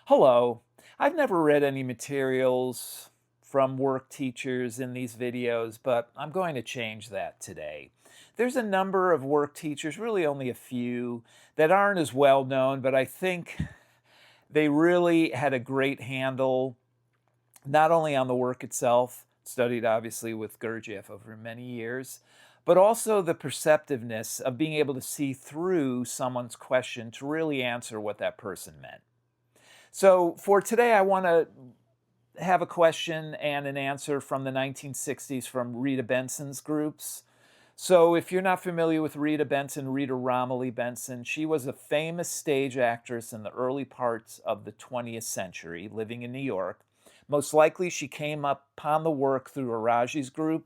Hello. I've never read any materials from work teachers in these videos, but I'm going to change that today. There's a number of work teachers, really only a few, that aren't as well known, but I think they really had a great handle not only on the work itself, studied obviously with Gurdjieff over many years, but also the perceptiveness of being able to see through someone's question to really answer what that person meant. So for today, I want to have a question and an answer from the 1960s from Rita Benson's groups. So if you're not familiar with Rita Benson, Rita Romilly Benson, she was a famous stage actress in the early parts of the 20th century, living in New York. Most likely she came upon the work through Araji's group,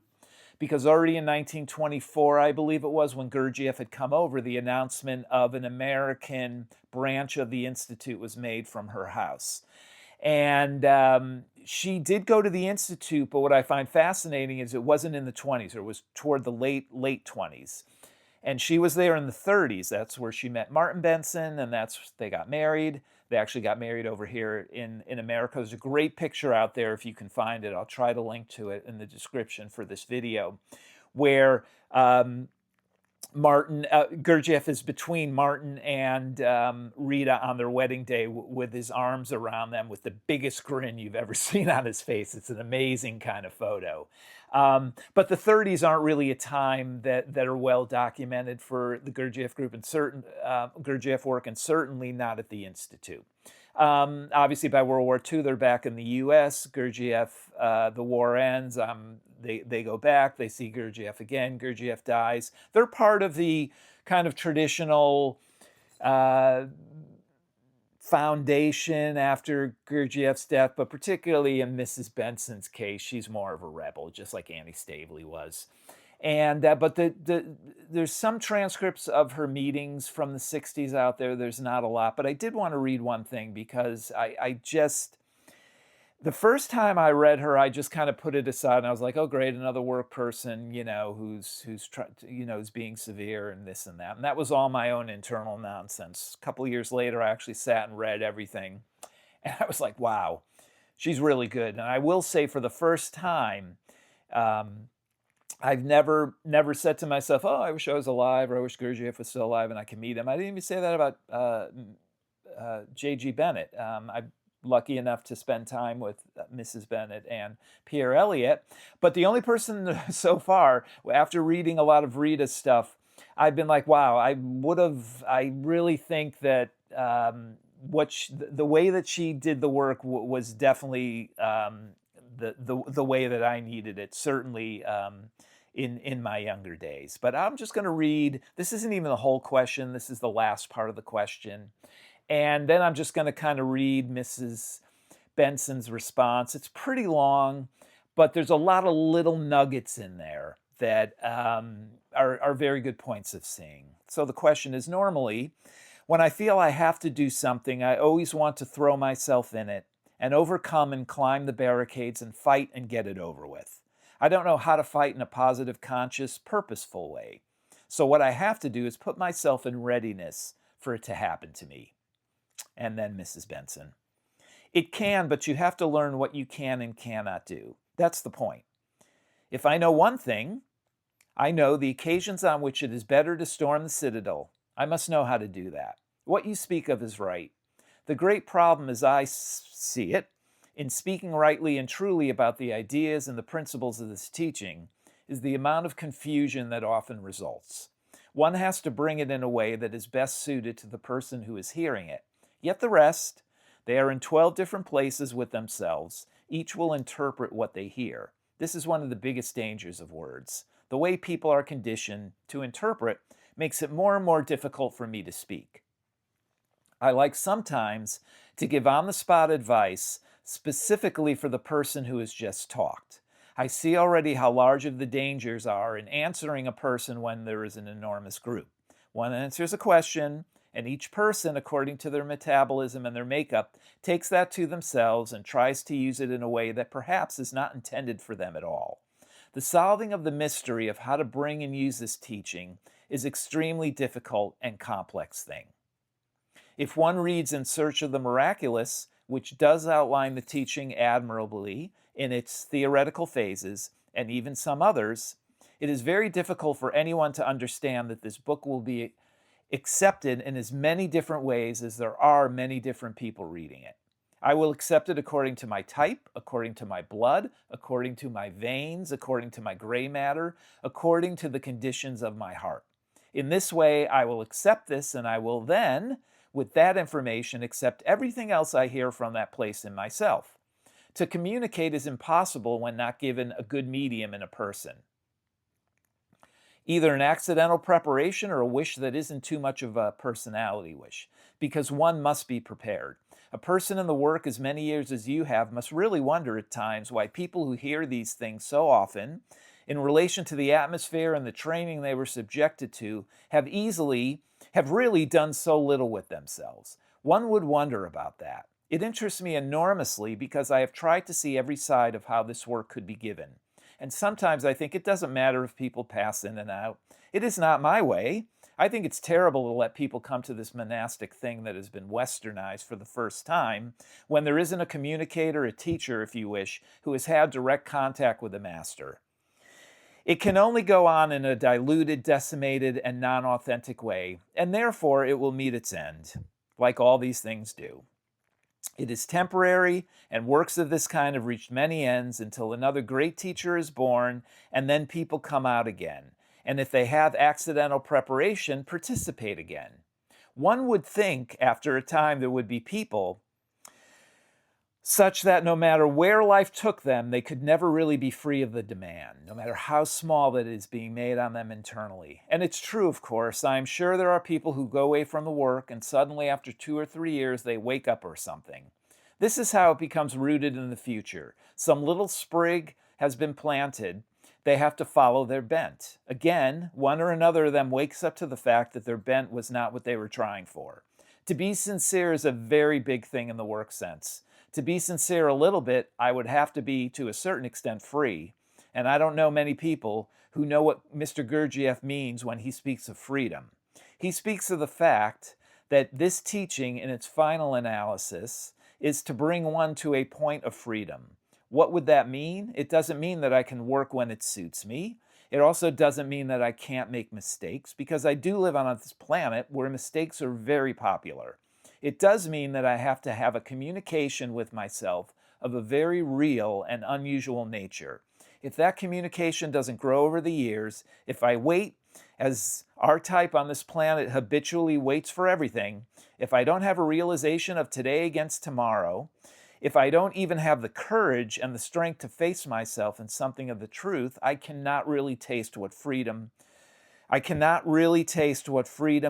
because already in 1924, I believe it was, when Gurdjieff had come over, the announcement of an American branch of the Institute was made from her house. And she did go to the Institute, but what I find fascinating is it wasn't in the 20s, or it was toward the late 20s. And she was there in the 30s. That's where she met Martin Benson, and they got married. They actually got married over here in America. There's a great picture out there if you can find it. I'll try to link to it in the description for this video, where Gurdjieff is between Martin and Rita on their wedding day with his arms around them with the biggest grin you've ever seen on his face. It's an amazing kind of photo. But the 30s aren't really a time that are well documented for the Gurdjieff group and Gurdjieff work, and certainly not at the Institute. Obviously, by World War II, they're back in the U.S. Gurdjieff, the war ends. They go back. They see Gurdjieff again. Gurdjieff dies. They're part of the kind of traditional foundation after Gurdjieff's death, but particularly in Mrs. Benson's case, she's more of a rebel, just like Annie Stavely was. And but there's some transcripts of her meetings from the 60s out there. There's not a lot, but I did want to read one thing because the first time I read her, I just kind of put it aside and I was like, oh, great, another work person, who's who's being severe and this and that. And that was all my own internal nonsense. A couple of years later, I actually sat and read everything. And I was like, wow, she's really good. And I will say, for the first time, I've never said to myself, oh, I wish I was alive, or I wish Gurdjieff was still alive and I could meet him. I didn't even say that about J.G. Bennett. I'm lucky enough to spend time with Mrs. Bennett and Pierre Elliott. But the only person so far, after reading a lot of Rita's stuff, I've been like, wow, I really think that the way that she did the work was definitely the way that I needed it, certainly in my younger days. But I'm just going to read, this isn't even the whole question, this is the last part of the question. And then I'm just going to kind of read Mrs. Benson's response. It's pretty long, but there's a lot of little nuggets in there that are very good points of seeing. So the question is, normally, when I feel I have to do something, I always want to throw myself in it and overcome and climb the barricades and fight and get it over with. I don't know how to fight in a positive, conscious, purposeful way. So what I have to do is put myself in readiness for it to happen to me. And then Mrs. Benson. It can, but you have to learn what you can and cannot do. That's the point. If I know one thing, I know the occasions on which it is better to storm the citadel. I must know how to do that. What you speak of is right. The great problem, as I see it, in speaking rightly and truly about the ideas and the principles of this teaching, is the amount of confusion that often results. One has to bring it in a way that is best suited to the person who is hearing it. Yet the rest, they are in 12 different places with themselves. Each will interpret what they hear. This is one of the biggest dangers of words. The way people are conditioned to interpret makes it more and more difficult for me to speak. I like sometimes to give on-the-spot advice specifically for the person who has just talked. I see already how large of the dangers are in answering a person when there is an enormous group. One answers a question, and each person, according to their metabolism and their makeup, takes that to themselves and tries to use it in a way that perhaps is not intended for them at all. The solving of the mystery of how to bring and use this teaching is extremely difficult and complex thing. If one reads in search of the miraculous, which does outline the teaching admirably in its theoretical phases, and even some others, it is very difficult for anyone to understand that this book will be accepted in as many different ways as there are many different people reading it. I will accept it according to my type, according to my blood, according to my veins, according to my gray matter, according to the conditions of my heart. In this way, I will accept this, and I will then, with that information, accept everything else I hear from that place in myself. To communicate is impossible when not given a good medium in a person. Either an accidental preparation or a wish that isn't too much of a personality wish, because one must be prepared. A person in the work as many years as you have must really wonder at times why people who hear these things so often, in relation to the atmosphere and the training they were subjected to, have really done so little with themselves. One would wonder about that. It interests me enormously because I have tried to see every side of how this work could be given. And sometimes I think it doesn't matter if people pass in and out. It is not my way. I think it's terrible to let people come to this monastic thing that has been westernized for the first time when there isn't a communicator, a teacher, if you wish, who has had direct contact with the master. It can only go on in a diluted, decimated, and non-authentic way, and therefore it will meet its end, like all these things do. It is temporary, and works of this kind have reached many ends until another great teacher is born, and then people come out again. And if they have accidental preparation, participate again. One would think after a time there would be people such that no matter where life took them, they could never really be free of the demand, no matter how small that is being made on them internally. And it's true, of course. I'm sure there are people who go away from the work and suddenly after 2 or 3 years they wake up or something. This is how it becomes rooted in the future. Some little sprig has been planted. They have to follow their bent. Again, one or another of them wakes up to the fact that their bent was not what they were trying for. To be sincere is a very big thing in the work sense. To be sincere a little bit, I would have to be, to a certain extent, free. And I don't know many people who know what Mr. Gurdjieff means when he speaks of freedom. He speaks of the fact that this teaching, in its final analysis, is to bring one to a point of freedom. What would that mean? It doesn't mean that I can work when it suits me. It also doesn't mean that I can't make mistakes, because I do live on this planet where mistakes are very popular. It does mean that I have to have a communication with myself of a very real and unusual nature. If that communication doesn't grow over the years, if I wait, as our type on this planet habitually waits for everything, if I don't have a realization of today against tomorrow, if I don't even have the courage and the strength to face myself in something of the truth, I cannot really taste what freedom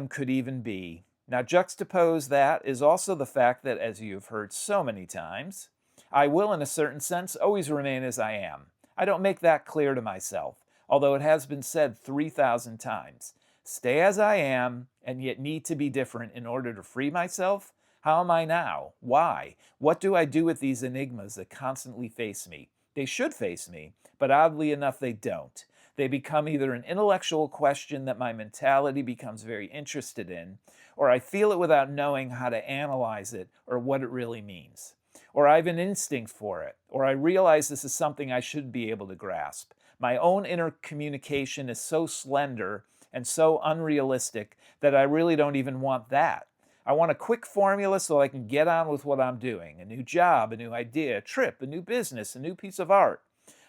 could even be. Now, juxtapose that is also the fact that, as you've heard so many times, I will, in a certain sense, always remain as I am. I don't make that clear to myself, although it has been said 3,000 times. Stay as I am, and yet need to be different in order to free myself? How am I now? Why? What do I do with these enigmas that constantly face me? They should face me, but oddly enough, they don't. They become either an intellectual question that my mentality becomes very interested in, or I feel it without knowing how to analyze it or what it really means. Or I have an instinct for it, or I realize this is something I should be able to grasp. My own inner communication is so slender and so unrealistic that I really don't even want that. I want a quick formula so I can get on with what I'm doing. A new job, a new idea, a trip, a new business, a new piece of art.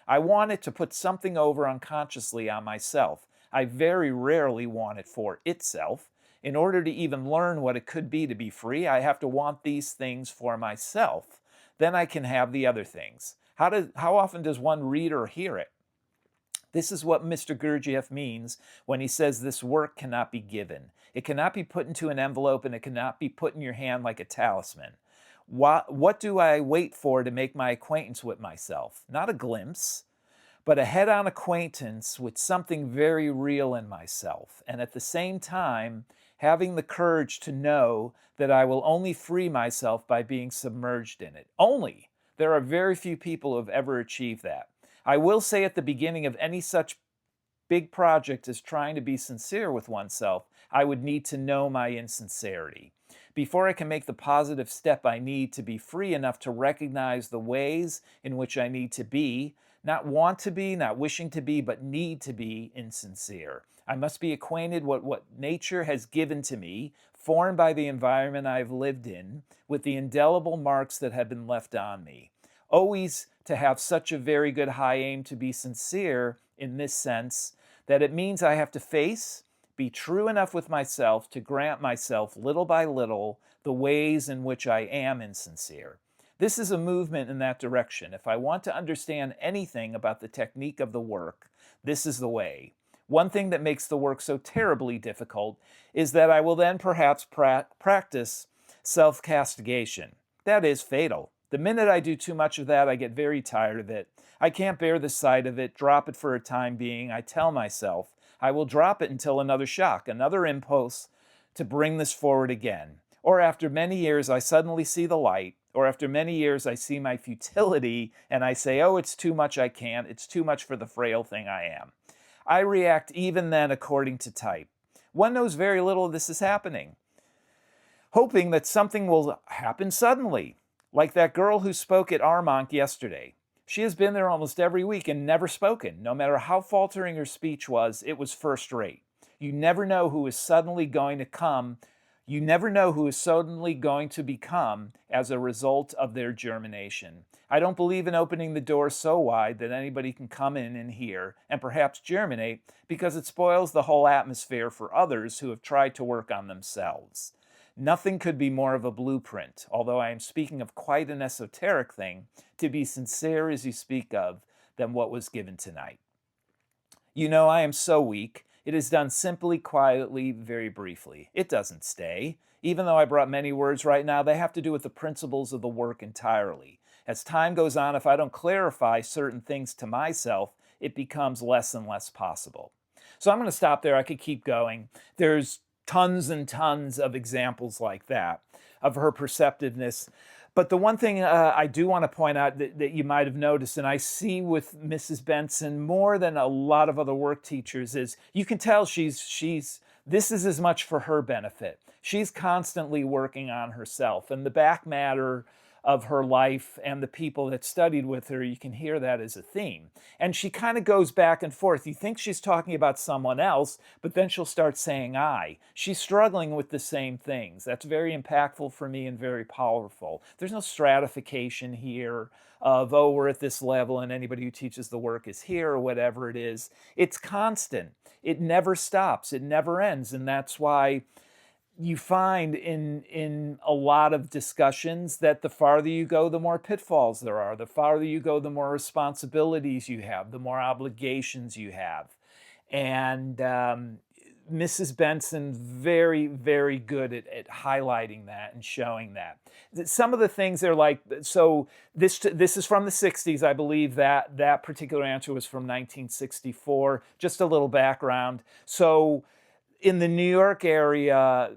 I want it to put something over unconsciously on myself. I very rarely want it for itself. In order to even learn what it could be to be free, I have to want these things for myself. Then I can have the other things. How often does one read or hear it? This is what Mr. Gurdjieff means when he says this work cannot be given. It cannot be put into an envelope, and it cannot be put in your hand like a talisman. What do I wait for to make my acquaintance with myself? Not a glimpse, but a head-on acquaintance with something very real in myself. And at the same time, having the courage to know that I will only free myself by being submerged in it. Only. There are very few people who have ever achieved that. I will say at the beginning of any such big project as trying to be sincere with oneself, I would need to know my insincerity. before I can make the positive step I need to be free enough to recognize the ways in which I need to be, not want to be, not wishing to be, but need to be insincere. I must be acquainted with what nature has given to me, formed by the environment I've lived in, with the indelible marks that have been left on me. Always to have such a very good high aim to be sincere in this sense that it means I have to face, be true enough with myself to grant myself little by little the ways in which I am insincere. This is a movement in that direction. If I want to understand anything about the technique of the work, this is the way. One thing that makes the work so terribly difficult is that I will then perhaps practice self-castigation. That is fatal. The minute I do too much of that, I get very tired of it. I can't bear the sight of it, drop it for a time being. I tell myself I will drop it until another shock, another impulse to bring this forward again. Or after many years, I suddenly see the light, or after many years, I see my futility and I say, oh, it's too much, I can't. It's too much for the frail thing I am. I react even then according to type. One knows very little of this is happening, hoping that something will happen suddenly, like that girl who spoke at Armonk yesterday. She has been there almost every week and never spoken. No matter how faltering her speech was, it was first rate. You never know who is suddenly going to come. You never know who is suddenly going to become as a result of their germination. I don't believe in opening the door so wide that anybody can come in and hear and perhaps germinate, because it spoils the whole atmosphere for others who have tried to work on themselves. Nothing could be more of a blueprint, although I am speaking of quite an esoteric thing, to be sincere as you speak of, than what was given tonight. You know, I am so weak. It is done simply, quietly, very briefly. It doesn't stay. Even though I brought many words right now, they have to do with the principles of the work entirely. As time goes on, if I don't clarify certain things to myself, it becomes less and less possible. So I'm going to stop there. I could keep going. There's tons and tons of examples like that of her perceptiveness. But the one thing I do want to point out that you might have noticed, and I see with Mrs. Benson more than a lot of other work teachers, is you can tell this is as much for her benefit. She's constantly working on herself, and the back matter of her life and the people that studied with her, you can hear that as a theme. And she kind of goes back and forth. You think she's talking about someone else, but then she'll start saying I. She's struggling with the same things. That's very impactful for me and very powerful. There's no stratification here of, oh, we're at this level and anybody who teaches the work is here or whatever it is. It's constant. It never stops. It never ends. And that's why you find in a lot of discussions that the farther you go, the more pitfalls there are. The farther you go, the more responsibilities you have, the more obligations you have. And Mrs. Benson, very, very good at highlighting that and showing that. Some of the things are like, so this is from the 60s, I believe that particular answer was from 1964. Just a little background. So in the New York area,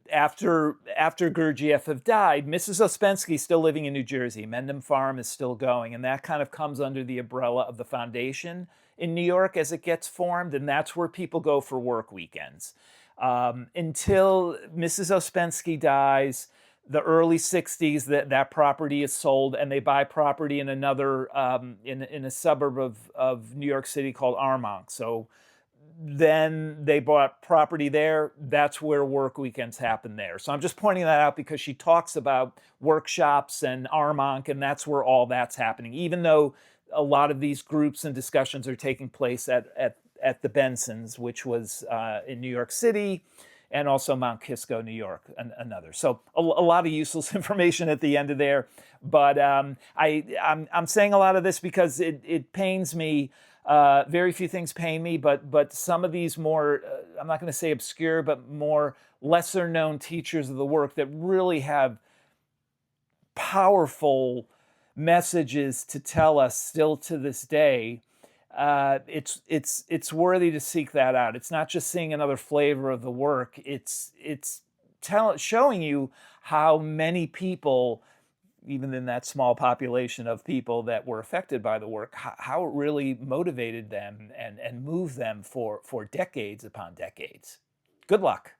after Gurdjieff have died, Mrs. Ouspensky is still living in New Jersey. Mendham Farm is still going, and that kind of comes under the umbrella of the foundation in New York as it gets formed, and that's where people go for work weekends. Until Mrs. Ouspensky dies, the early 60s, that property is sold, and they buy property in another, in a suburb of New York City called Armonk. So then they bought property there. That's where work weekends happen there. So I'm just pointing that out because she talks about workshops and Armonk, and that's where all that's happening, even though a lot of these groups and discussions are taking place at the Bensons, which was in New York City, and also Mount Kisco, New York, another. So a lot of useless information at the end of there. But I'm saying a lot of this because it pains me. Very few things pain me, but some of these more, I'm not going to say obscure, but more lesser known teachers of the work that really have powerful messages to tell us still to this day. It's worthy to seek that out. It's not just seeing another flavor of the work. It's showing you how many people, even in that small population of people that were affected by the work, how it really motivated them and moved them for decades upon decades. Good luck.